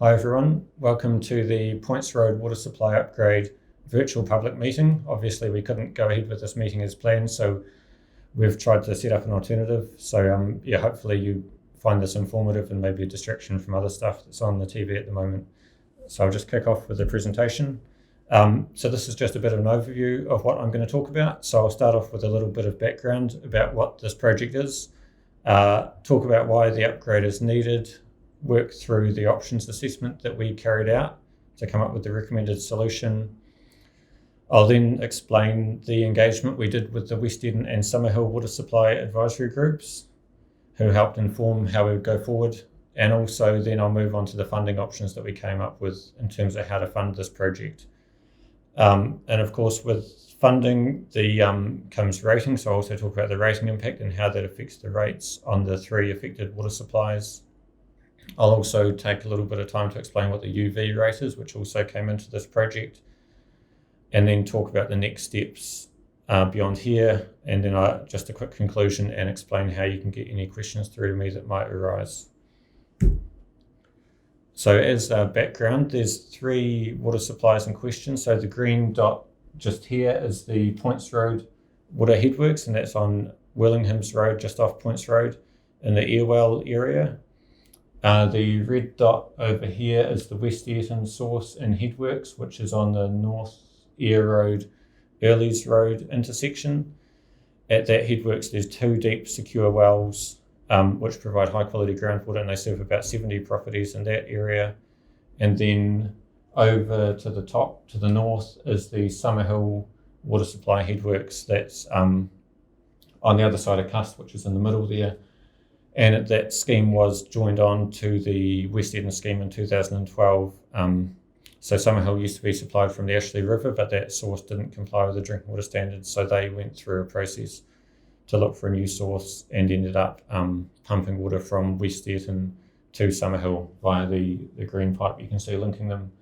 Hi everyone, welcome to the Poyntz Road Water Supply Upgrade virtual public meeting. Obviously we couldn't go ahead with this meeting as planned, so we've tried to set up an alternative. So hopefully you find this informative and maybe a distraction from other stuff that's on the TV at the moment. So I'll just kick off with the presentation. So this is just a bit of an overview of what I'm going to talk about. So I'll start off with a little bit of background about what this project is, talk about why the upgrade is needed, work through the options assessment that we carried out to come up with the recommended solution. I'll then explain the engagement we did with the West Eden and Summerhill Water Supply Advisory Groups, who helped inform how we would go forward. And also then I'll move on to the funding options that we came up with in terms of how to fund this project. And of course, with funding, comes rating. So I'll also talk about the rating impact and how that affects the rates on the 3 affected water supplies. I'll also take a little bit of time to explain what the UV rate is, which also came into this project, and then talk about the next steps beyond here, and then just a quick conclusion and explain how you can get any questions through to me that might arise. So as background, there's 3 water supplies in question. So the green dot just here is the Poyntz Road Water Headworks, and that's on Willinghams Road, just off Poyntz Road in the Airwell area. The red dot over here is the West Eaton Source and Headworks, which is on the North Air Road, Earleys Road intersection. At that headworks, there's 2 deep, secure wells, which provide high quality groundwater, and they serve about 70 properties in that area. And then over to the top, to the north, is the Summerhill Water Supply Headworks. That's on the other side of Cust, which is in the middle there. And that scheme was joined on to the West Eden scheme in 2012. So Summerhill used to be supplied from the Ashley River, but that source didn't comply with the drinking water standards. So they went through a process to look for a new source and ended up pumping water from West Eden to Summerhill via the green pipe you can see linking them.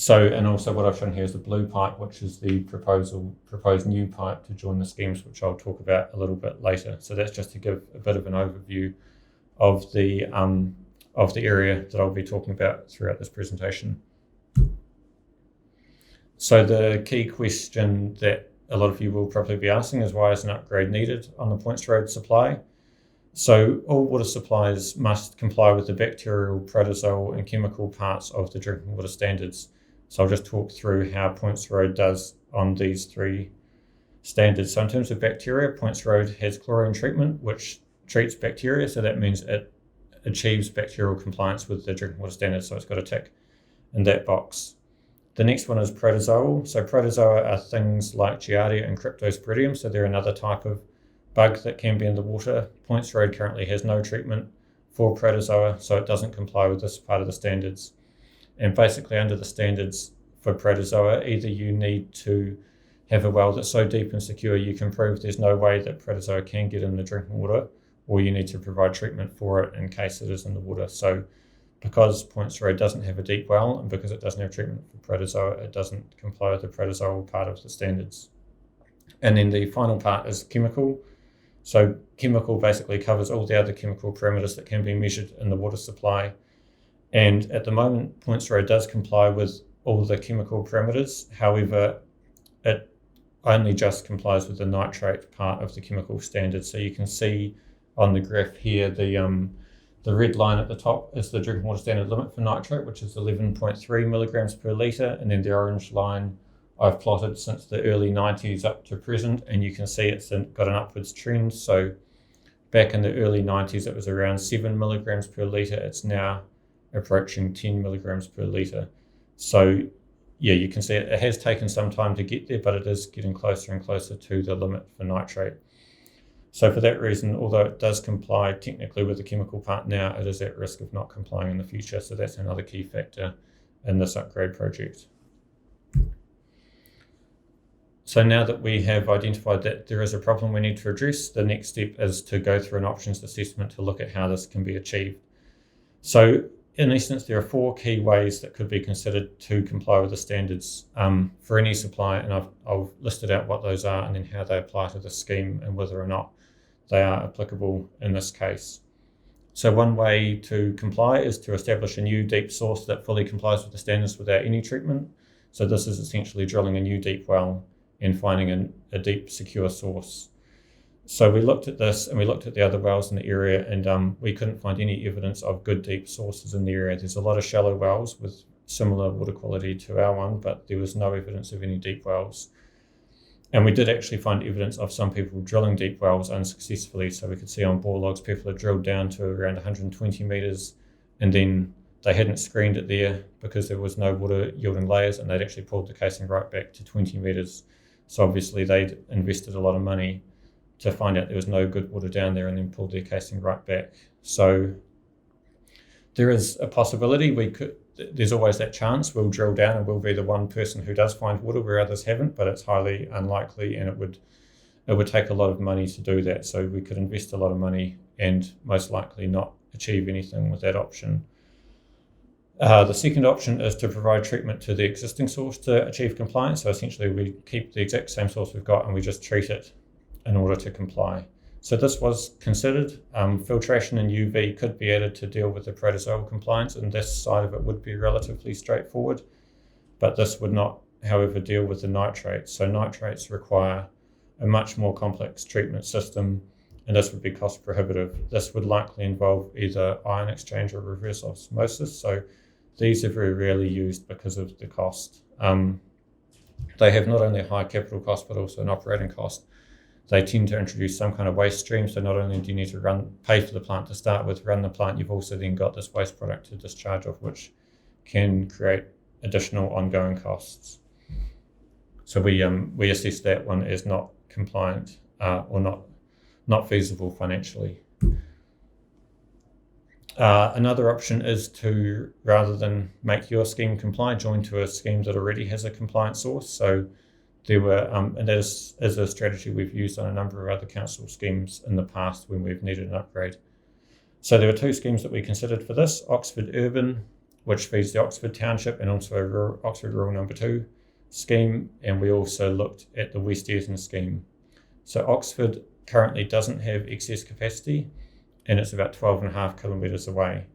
And also what I've shown here is the blue pipe, which is the proposed new pipe to join the schemes, which I'll talk about a little bit later. So that's just to give a bit of an overview of the area that I'll be talking about throughout this presentation. So the key question that a lot of you will probably be asking is, why is an upgrade needed on the Poyntz Road supply? So all water supplies must comply with the bacterial, protozoal and chemical parts of the drinking water standards. So I'll just talk through how Poyntz Road does on these 3 standards. So in terms of bacteria, Poyntz Road has chlorine treatment, which treats bacteria. So that means it achieves bacterial compliance with the drinking water standards. So it's got a tick in that box. The next one is protozoal. So protozoa are things like Giardia and Cryptosporidium. So they're another type of bug that can be in the water. Poyntz Road currently has no treatment for protozoa, so it doesn't comply with this part of the standards. And basically under the standards for protozoa, either you need to have a well that's so deep and secure you can prove there's no way that protozoa can get in the drinking water, or you need to provide treatment for it in case it is in the water. So because Poyntz Road doesn't have a deep well, and because it doesn't have treatment for protozoa, it doesn't comply with the protozoal part of the standards. And then the final part is chemical. So chemical basically covers all the other chemical parameters that can be measured in the water supply. And at the moment, Poyntz Road does comply with all the chemical parameters. However, it only just complies with the nitrate part of the chemical standard. So you can see on the graph here, the red line at the top is the drinking water standard limit for nitrate, which is 11.3 milligrams per litre. And then the orange line I've plotted since the early 90s up to present, and you can see it's got an upwards trend. So back in the early 90s, it was around 7 milligrams per litre. It's now approaching 10 milligrams per litre. So yeah, you can see it has taken some time to get there, but it is getting closer and closer to the limit for nitrate. So for that reason, although it does comply technically with the chemical part now, it is at risk of not complying in the future. So that's another key factor in this upgrade project. So now that we have identified that there is a problem we need to address, the next step is to go through an options assessment to look at how this can be achieved. So in essence, there are 4 key ways that could be considered to comply with the standards for any supply, and I've listed out what those are and then how they apply to the scheme and whether or not they are applicable in this case. So one way to comply is to establish a new deep source that fully complies with the standards without any treatment. So this is essentially drilling a new deep well and finding a deep, secure source. So we looked at this and we looked at the other wells in the area, and we couldn't find any evidence of good deep sources in the area. There's a lot of shallow wells with similar water quality to our one, but there was no evidence of any deep wells. And we did actually find evidence of some people drilling deep wells unsuccessfully. So we could see on bore logs, people had drilled down to around 120 metres, and then they hadn't screened it there because there was no water yielding layers, and they'd actually pulled the casing right back to 20 metres. So obviously they'd invested a lot of money to find out there was no good water down there and then pulled their casing right back. So there is a possibility there's always that chance we'll drill down and we'll be the one person who does find water where others haven't, but it's highly unlikely, and it would take a lot of money to do that. So we could invest a lot of money and most likely not achieve anything with that option. The second option is to provide treatment to the existing source to achieve compliance. So essentially we keep the exact same source we've got and we just treat it in order to comply. So this was considered. Filtration and UV could be added to deal with the protozoal compliance, and this side of it would be relatively straightforward, but this would not, however, deal with the nitrates. So nitrates require a much more complex treatment system, and this would be cost prohibitive. This would likely involve either ion exchange or reverse osmosis. So these are very rarely used because of the cost. They have not only a high capital cost, but also an operating cost. They tend to introduce some kind of waste stream. So not only do you need to pay for the plant to start with, run the plant, you've also then got this waste product to discharge of, which can create additional ongoing costs. So we assess that one as not compliant or not feasible financially. Another option is to, rather than make your scheme comply, join to a scheme that already has a compliant source. So there were, and that is a strategy we've used on a number of other council schemes in the past when we've needed an upgrade. So there were two schemes that we considered for this: Oxford Urban, which feeds the Oxford Township, and also Oxford Rural Number 2 scheme, and we also looked at the West Eaton scheme. So Oxford currently doesn't have excess capacity, and it's about 12.5 kilometres away.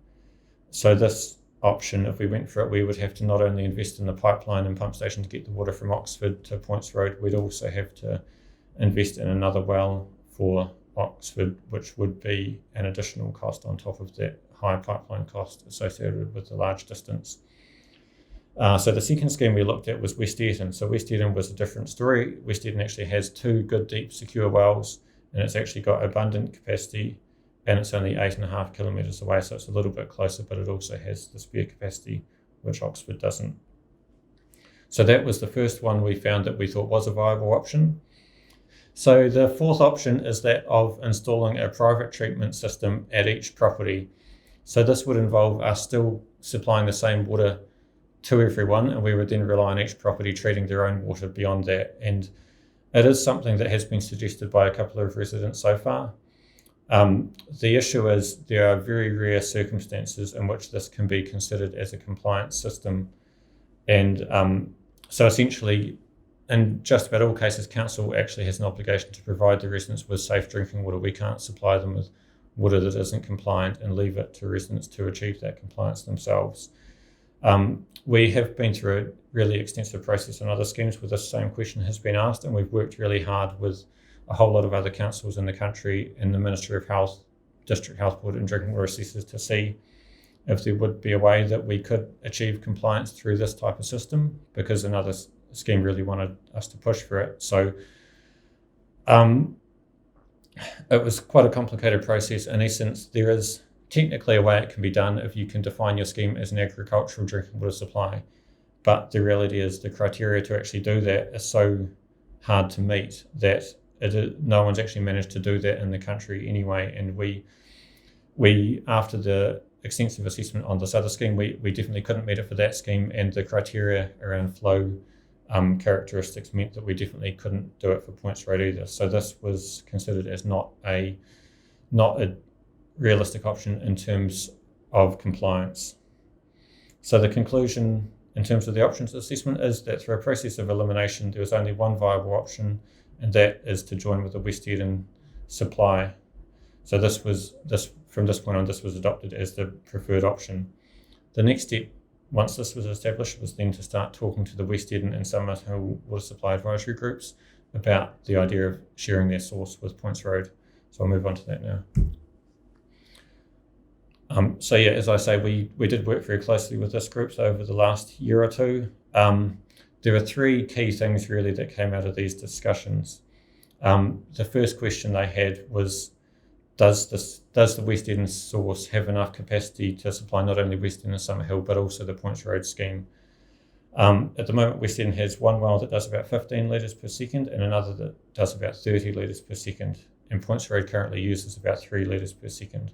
So this option, if we went for it, we would have to not only invest in the pipeline and pump station to get the water from Oxford to Poyntz Road, we'd also have to invest in another well for Oxford, which would be an additional cost on top of that high pipeline cost associated with the large distance. So the second scheme we looked at was West Eaton. So West Eaton was a different story. West Eaton actually has two good, deep, secure wells, and it's actually got abundant capacity, and it's only 8.5 kilometres away, so it's a little bit closer, but it also has the spare capacity, which Oxford doesn't. So that was the first one we found that we thought was a viable option. So the fourth option is that of installing a private treatment system at each property. So this would involve us still supplying the same water to everyone, and we would then rely on each property treating their own water beyond that. And it is something that has been suggested by a couple of residents so far. The issue is there are very rare circumstances in which this can be considered as a compliance system. And so essentially, in just about all cases, council actually has an obligation to provide the residents with safe drinking water. We can't supply them with water that isn't compliant and leave it to residents to achieve that compliance themselves. We have been through a really extensive process on other schemes where this same question has been asked, and we've worked really hard with a whole lot of other councils in the country and the Ministry of Health, District Health Board and Drinking Water Assessors to see if there would be a way that we could achieve compliance through this type of system, because another scheme really wanted us to push for it. So it was quite a complicated process. In essence, there is technically a way it can be done if you can define your scheme as an agricultural drinking water supply. But the reality is the criteria to actually do that is so hard to meet that no one's actually managed to do that in the country anyway. And we after the extensive assessment on this other scheme, we definitely couldn't meet it for that scheme, and the criteria around flow characteristics meant that we definitely couldn't do it for Poyntz Road either. So this was considered as not a realistic option in terms of compliance. So the conclusion in terms of the options assessment is that through a process of elimination, there was only one viable option, and that is to join with the West Eaton supply. So this from this point on, this was adopted as the preferred option. The next step, once this was established, was then to start talking to the West Eden and Summerhill water supply advisory groups about the idea of sharing their source with Poyntz Road. So I'll move on to that now. As I say, we did work very closely with this group over the last year or two. There are three key things really that came out of these discussions. The first question they had was, does the West Eden source have enough capacity to supply not only West Eden and Summerhill, but also the Poyntz Road scheme? At the moment, West Eden has one well that does about 15 litres per second and another that does about 30 litres per second. And Poyntz Road currently uses about 3 litres per second.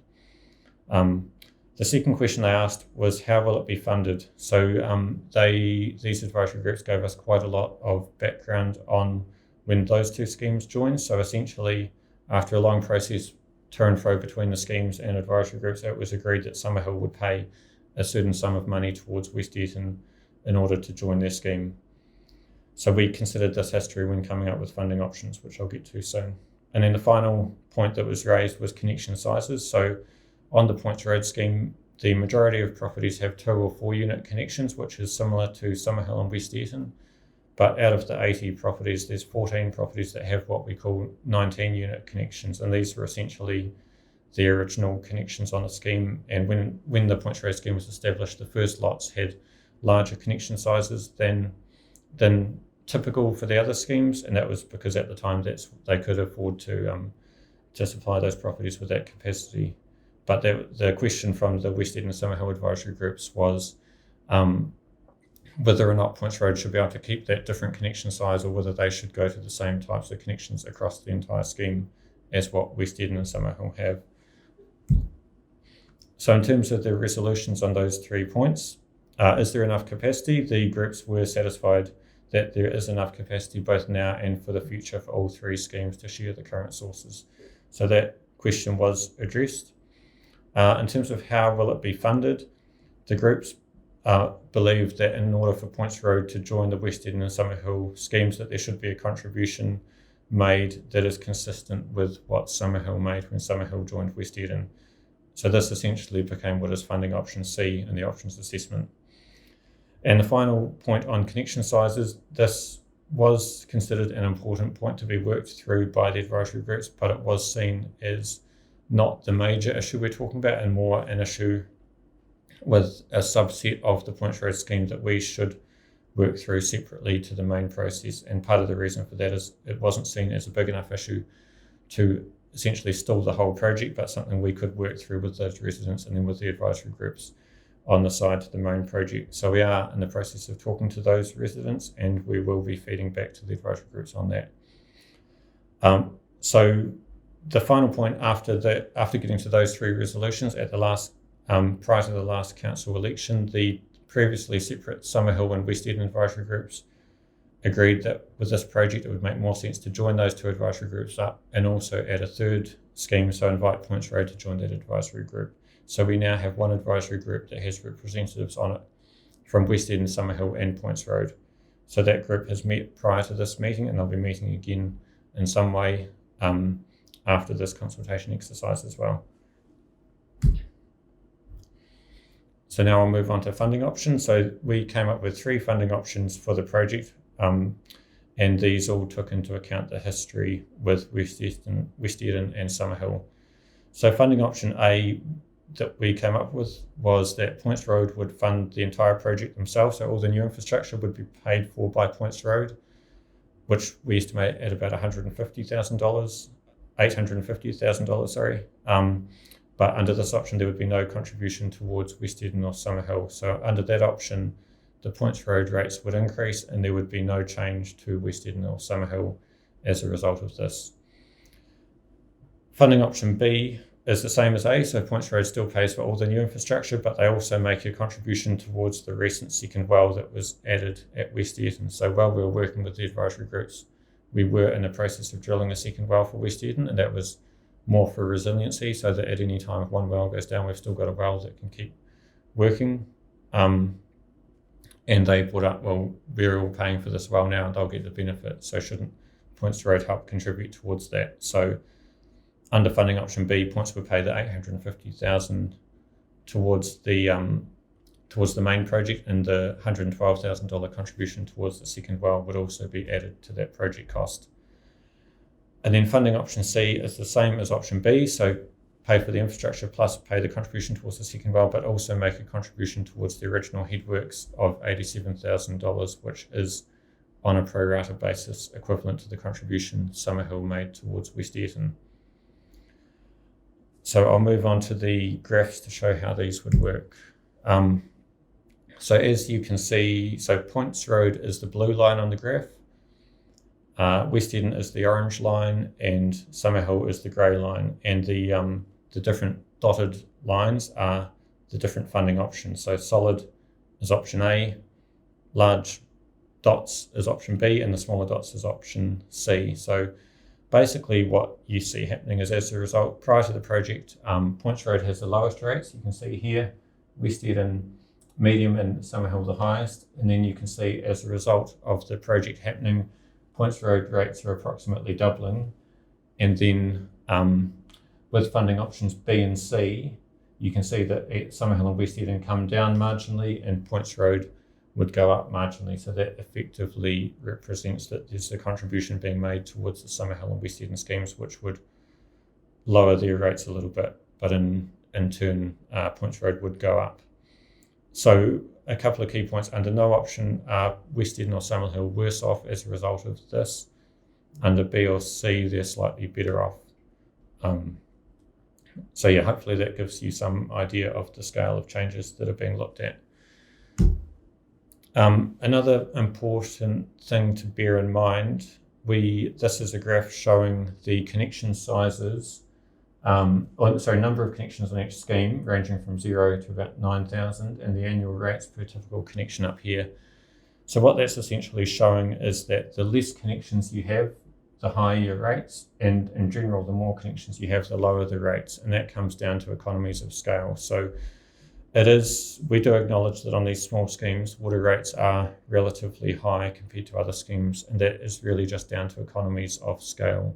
The second question they asked was, how will it be funded? So these advisory groups gave us quite a lot of background on when those two schemes joined. So essentially, after a long process to and fro between the schemes and advisory groups, it was agreed that Summerhill would pay a certain sum of money towards West Eden in order to join their scheme. So we considered this history when coming up with funding options, which I'll get to soon. And then the final point that was raised was connection sizes. So on the Poyntz Road scheme, the majority of properties have 2 or 4 unit connections, which is similar to Summerhill and West Eden. But out of the 80 properties, there's 14 properties that have what we call 19 unit connections. And these were essentially the original connections on the scheme. And when the Poyntz Road scheme was established, the first lots had larger connection sizes than typical for the other schemes. And that was because at the time they could afford to supply those properties with that capacity. But the question from the West Eden and Summerhill advisory groups was whether or not Poyntz Road should be able to keep that different connection size, or whether they should go to the same types of connections across the entire scheme as what West Eden and Summerhill have. So in terms of the resolutions on those 3 points, is there enough capacity? The groups were satisfied that there is enough capacity both now and for the future for all 3 schemes to share the current sources. So that question was addressed. In terms of how will it be funded, the groups believe that in order for Poyntz Road to join the West Eden and Summerhill schemes, that there should be a contribution made that is consistent with what Summerhill made when Summerhill joined West Eden. So this essentially became what is funding option C in the options assessment. And the final point on connection sizes, this was considered an important point to be worked through by the advisory groups, but it was seen as not the major issue we're talking about, and more an issue with a subset of the Poyntz Road scheme that we should work through separately to the main process. And part of the reason for that is it wasn't seen as a big enough issue to essentially stall the whole project, but something we could work through with those residents and then with the advisory groups on the side to the main project. So we are in the process of talking to those residents, and we will be feeding back to the advisory groups on that. So the final point after getting to those 3 resolutions at the last, prior to the last council election, the previously separate Summerhill and West Eden advisory groups agreed that with this project it would make more sense to join those 2 advisory groups up and also add a 3rd scheme, so invite Poyntz Road to join that advisory group. So we now have one advisory group that has representatives on it from West Eden, Summerhill and Poyntz Road. So that group has met prior to this meeting, and they'll be meeting again in some way after this consultation exercise as well. So now I'll move on to funding options. So we came up with 3 funding options for the project, and these all took into account the history with West Eden and Summerhill. So funding option A that we came up with was that Poyntz Road would fund the entire project themselves, so all the new infrastructure would be paid for by Poyntz Road, which we estimate at about $850,000, sorry. But under this option, there would be no contribution towards West Eden or Summerhill. So under that option, the Poyntz Road rates would increase, and there would be no change to West Eden or Summerhill as a result of this. Funding option B is the same as A, so Poyntz Road still pays for all the new infrastructure, but they also make a contribution towards the recent second well that was added at West Eden. So while we were working with the advisory groups, we were in the process of drilling a second well for West Eden, and that was more for resiliency, so that at any time if one well goes down, we've still got a well that can keep working. And they put up, well, we're all paying for this well now, and they'll get the benefit, so shouldn't Poyntz Road help contribute towards that? So under funding option B, Poyntz would pay the $850,000 towards the main project, and the $112,000 contribution towards the second well would also be added to that project cost. And then funding option C is the same as option B, so pay for the infrastructure plus pay the contribution towards the second well, but also make a contribution towards the original headworks of $87,000, which is on a pro rata basis equivalent to the contribution Summerhill made towards West Eaton. So I'll move on to the graphs to show how these would work. So as you can see, Poyntz Road is the blue line on the graph, West Eaton is the orange line, and Summerhill is the grey line, and the different dotted lines are the different funding options. So solid is option A, large dots is option B, and the smaller dots is option C. So basically what you see happening is, as a result, prior to the project, Poyntz Road has the lowest rates. You can see here, West Eaton medium and Summerhill the highest. And then you can see, as a result of the project happening, Poyntz Road rates are approximately doubling. And then with funding options B and C, you can see that Summerhill and West Eaton come down marginally and Poyntz Road would go up marginally. So that effectively represents that there's a contribution being made towards the Summerhill and West Eaton schemes, which would lower their rates a little bit, but in turn, Poyntz Road would go up. So a couple of key points: under no option are West Eaton or Summerhill worse off as a result of this. Under B or C, they're slightly better off. So yeah, hopefully that gives you some idea of the scale of changes that are being looked at. Another important thing to bear in mind, this is a graph showing the connection sizes, number of connections on each scheme, ranging from 0 to about 9,000, and the annual rates per typical connection up here. So what that's essentially showing is that the less connections you have, the higher your rates, and in general, the more connections you have, the lower the rates, and that comes down to economies of scale. So we do acknowledge that on these small schemes, water rates are relatively high compared to other schemes, and that is really just down to economies of scale.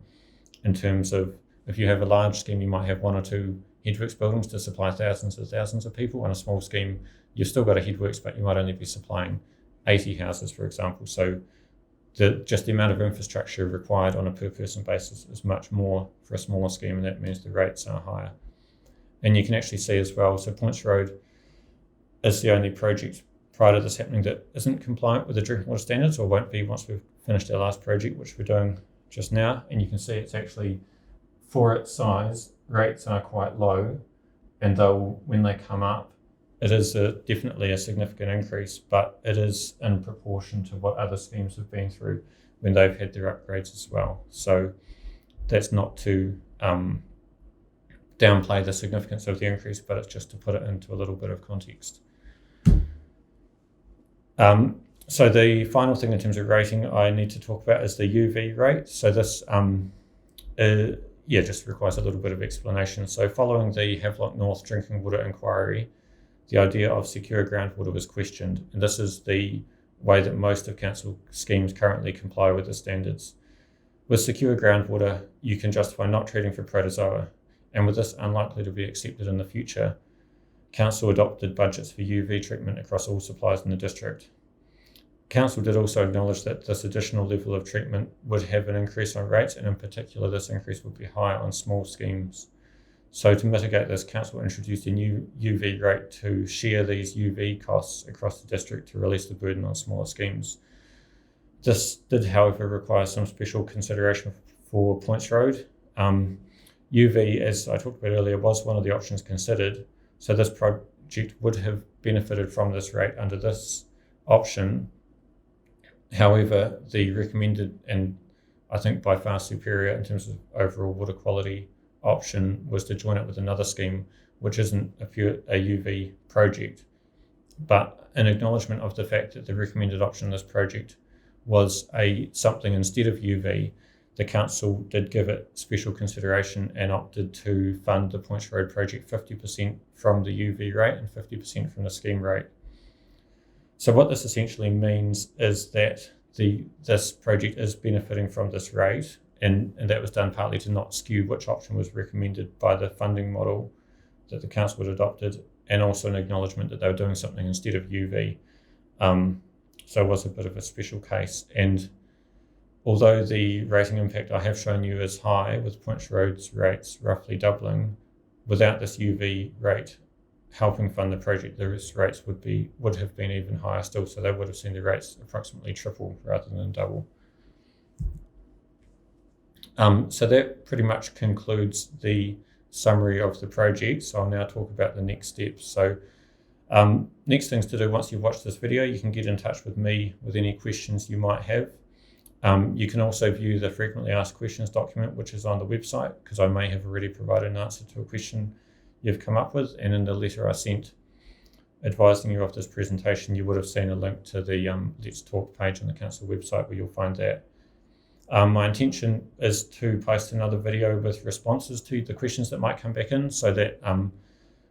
In terms of, if you have a large scheme, you might have one or two headworks buildings to supply thousands of people. On a small scheme, you've still got a headworks, but you might only be supplying 80 houses, for example. So just the amount of infrastructure required on a per person basis is much more for a smaller scheme, and that means the rates are higher. And you can actually see as well, so Poyntz Road is the only project prior to this happening that isn't compliant with the drinking water standards, or won't be once we've finished our last project, which we're doing just now. And you can see it's actually, for its size, rates are quite low, and though when they come up, it is definitely a significant increase, but it is in proportion to what other schemes have been through when they've had their upgrades as well. So that's not to downplay the significance of the increase, but it's just to put it into a little bit of context. So the final thing in terms of rating I need to talk about is the UV rate. So this just requires a little bit of explanation. So following the Havelock North drinking water inquiry, the idea of secure groundwater was questioned, and this is the way that most of council schemes currently comply with the standards. With secure groundwater, you can justify not treating for protozoa, and with this unlikely to be accepted in the future, council adopted budgets for UV treatment across all supplies in the district. Council did also acknowledge that this additional level of treatment would have an increase on rates, and in particular this increase would be higher on small schemes. So to mitigate this, council introduced a new UV rate to share these UV costs across the district to release the burden on smaller schemes. This did, however, require some special consideration for Poyntz Road. UV, as I talked about earlier, was one of the options considered, so this project would have benefited from this rate under this option. However, the recommended, and I think by far superior in terms of overall water quality, option was to join it with another scheme, which isn't a UV project, but an acknowledgement of the fact that the recommended option in this project was something instead of UV. The council did give it special consideration and opted to fund the Poyntz Road project 50% from the UV rate and 50% from the scheme rate. So what this essentially means is that this project is benefiting from this rate, and that was done partly to not skew which option was recommended by the funding model that the council had adopted, and also an acknowledgement that they were doing something instead of UV. So it was a bit of a special case. And although the rating impact I have shown you is high, with Poyntz Road's rates roughly doubling, without this UV rate helping fund the project, the risk rates would have been even higher still. So they would have seen the rates approximately triple rather than double. So that pretty much concludes the summary of the project. So I'll now talk about the next steps. So next things to do once you've watched this video, you can get in touch with me with any questions you might have. You can also view the frequently asked questions document, which is on the website, because I may have already provided an answer to a question you've come up with. And in the letter I sent advising you of this presentation, you would have seen a link to the Let's Talk page on the council website where you'll find that. My intention is to post another video with responses to the questions that might come back in. So that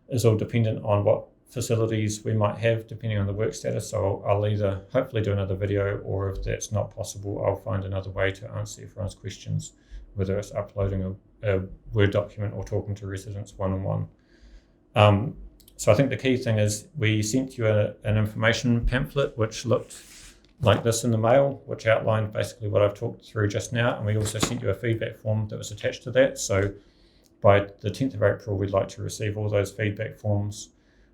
is all dependent on what facilities we might have depending on the work status. So I'll either hopefully do another video, or if that's not possible, I'll find another way to answer everyone's questions, whether it's uploading a Word document or talking to residents one-on-one. So I think the key thing is we sent you an information pamphlet which looked like this in the mail, which outlined basically what I've talked through just now, and we also sent you a feedback form that was attached to that. So by the 10th of April, we'd like to receive all those feedback forms.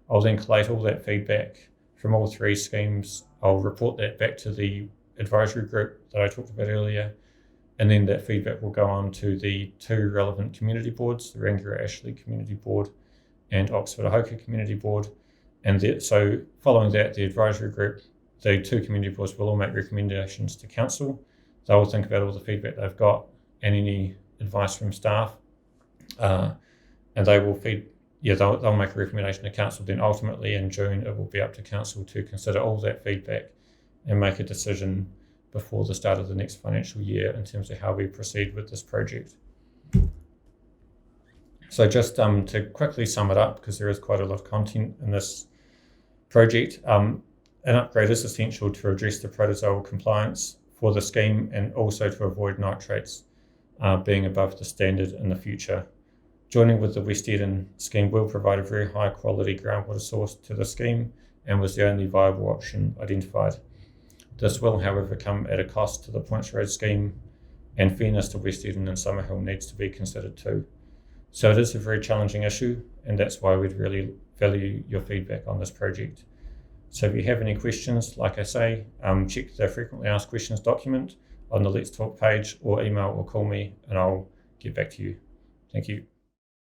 I'll then collate all that feedback from all three schemes. I'll report that back to the advisory group that I talked about earlier, and then that feedback will go on to the two relevant community boards, the Rangiora Ashley Community Board and Oxford Ahoka Community Board. And so following that, the advisory group, the two community boards will all make recommendations to council. They will think about all the feedback they've got and any advice from staff, and they will they'll make a recommendation to council. Then ultimately in June, it will be up to council to consider all that feedback and make a decision before the start of the next financial year in terms of how we proceed with this project. So just to quickly sum it up, because there is quite a lot of content in this project, an upgrade is essential to address the protozoal compliance for the scheme and also to avoid nitrates being above the standard in the future. Joining with the West Eden scheme will provide a very high quality groundwater source to the scheme and was the only viable option identified. This will, however, come at a cost to the Poyntz Road scheme, and fairness to West Eden and Summerhill needs to be considered too. So it is a very challenging issue, and that's why we'd really value your feedback on this project. So if you have any questions, like I say, check the frequently asked questions document on the Let's Talk page, or email or call me and I'll get back to you. Thank you.